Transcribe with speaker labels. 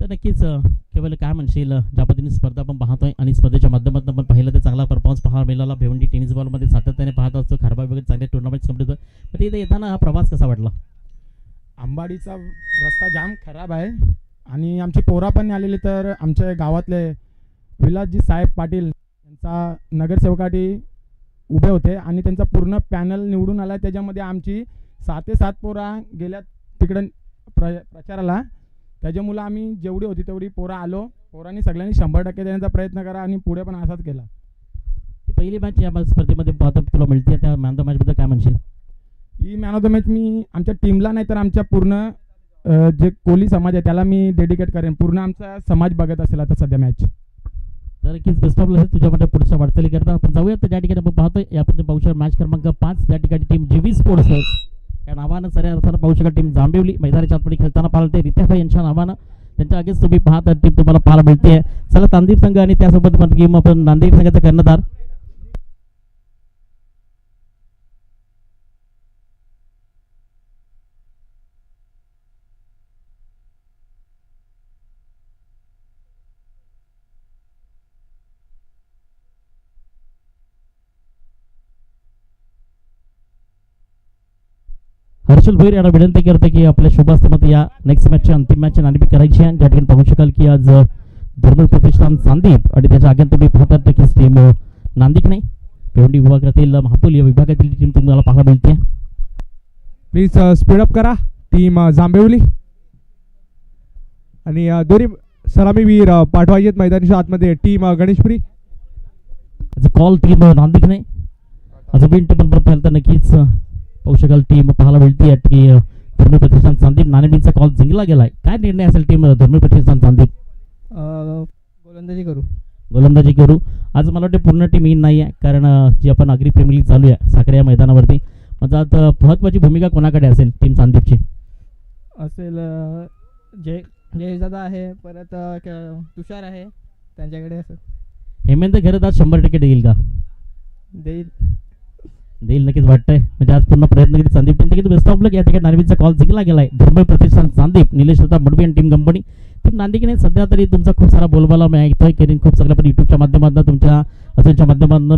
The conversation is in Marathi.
Speaker 1: तर नक्कीच केवळ काय म्हणशील ज्या पद्धतीने स्पर्धा आपण पाहतोय आणि स्पर्धेच्या माध्यमातून आपण पाहिलं तर चांगला परफॉर्मन्स पाहायला मिळाला. भिवंडी टेनिस बॉलमध्ये सातत्याने पाहत असतो, खारबा वगैरे चांगले टुर्नामेंट्स कंप्लीट होतं. पण इथे येताना हा प्रवास कसा वाटला?
Speaker 2: आंबाडीचा रस्ता जाम खराब आहे आणि आमची पोरा पण आलेली, तर आमच्या गावातले विलासजी साहेब पाटील यांचा नगरसेवकासाठी उभे होते आणि त्यांचा पूर्ण पॅनल निवडून आला. त्याच्यामध्ये आमची 7 ते 7 पोरा गेल्या तिकडं प्रचाराला. त्याच्यामुळं आम्ही जेवढी होती तेवढी पोरा आलो. पोरांनी सगळ्यांनी 100% देण्याचा प्रयत्न करा आणि पुढे पण असाच केला.
Speaker 1: ही पहिली मॅच या स्पर्धेमध्ये पाहतो तुला मिळते, त्या मॅन ऑफ द मॅचबद्दल काय म्हणशील?
Speaker 2: He man of the match मी आमच्या टीमला नाही तर आमच्या पूर्ण जे कोली समाज आहे त्याला मी डेडिकेट करेन. पूर्ण आमचा समाज बघत असेल आता सध्या मॅच.
Speaker 1: तर नक्कीच बेस्ट ऑफ लक तुझ्यामध्ये पुढच्या वाटचाली करता. आपण जाऊया तर ज्या ठिकाणी आपण पाहतोय यामध्ये पाहू शकतो मॅच क्रमांक 5 त्या ठिकाणी टीम जीवी स्पोर्ट्स या नावानं सऱ्या अर्थानं पाहू शकता टीम जांभिवली मैदानाच्या आतमध्ये खेळताना पाहायला ते रित्याभाई यांच्या नावानं त्यांच्या आगेच तुम्ही पाहता टीम तुम्हाला पाहायला मिळते. चला तांदीप संघ आणि त्यासोबत गेम आपण नांदेड संघाचा कर्णधार हर्षल भोईर यांना विनंती करते की आपल्या शुभास्तामध्ये या नेक्स्ट मॅचची अंतिम मॅच नाणेफेक करायची आहे. ज्या ठिकाणी पाहू शकाल की आज धर्म प्रतिष्ठान संदीप आणि त्याच्या आग्यात तुम्ही पाहतात नक्कीच टीम नांदिक नाही भिवंडी विभागातील महापूल या विभागातील टीम तुम्हाला पाहायला मिळते.
Speaker 3: प्लीज स्पीडअप करा टीम जांभिवली आणि दोन्ही सलामीवीर पाठवायचे मैदानाच्या आतमध्ये टीम गणेशपुरी.
Speaker 1: कॉल टीम नांदिक नाही अजून विन टीम पण पाहिलं तर नक्कीच पाहू शकाल टीम पाहायला मिळते की धर्म प्रतिष्ठान संदीप नाणेफेकीचा कॉल जिंकला गेलाय. काय निर्णय असेल टीम धर्म प्रतिष्ठान संदीप? गोलंदाजी करू. आज मला वाटतं पूर्ण टीम इन नाही आहे कारण जी आपण आगरी प्रीमियर लीग चालू आहे साखरे या मैदानावरती. म्हणजे आता महत्त्वाची भूमिका कोणाकडे असेल टीम संदीपची?
Speaker 4: असेल जयदादा आहे, परत तुषार आहे त्यांच्याकडे असेल.
Speaker 1: हेमेंद्र घरत आज 100% देईल का? देईल नक्कीच वाटतंय. म्हणजे आज पूर्ण प्रयत्न केले संदीप टीम बेस्ट ऑफ लक. या ठिकाणी नाणेफेकीचा कॉल जिंकला गेलाय धर्म प्रतिष्ठान संदीप निलेश दत्ता मुडवी आणि टीम कंपनी. टीम नांदिकीने सध्या तरी तुमचा खूप सारा बोलबाला मी ऐकतोय की खूप सगळ्या पण यूट्यूबच्या माध्यमातून तुमच्या माध्यमातून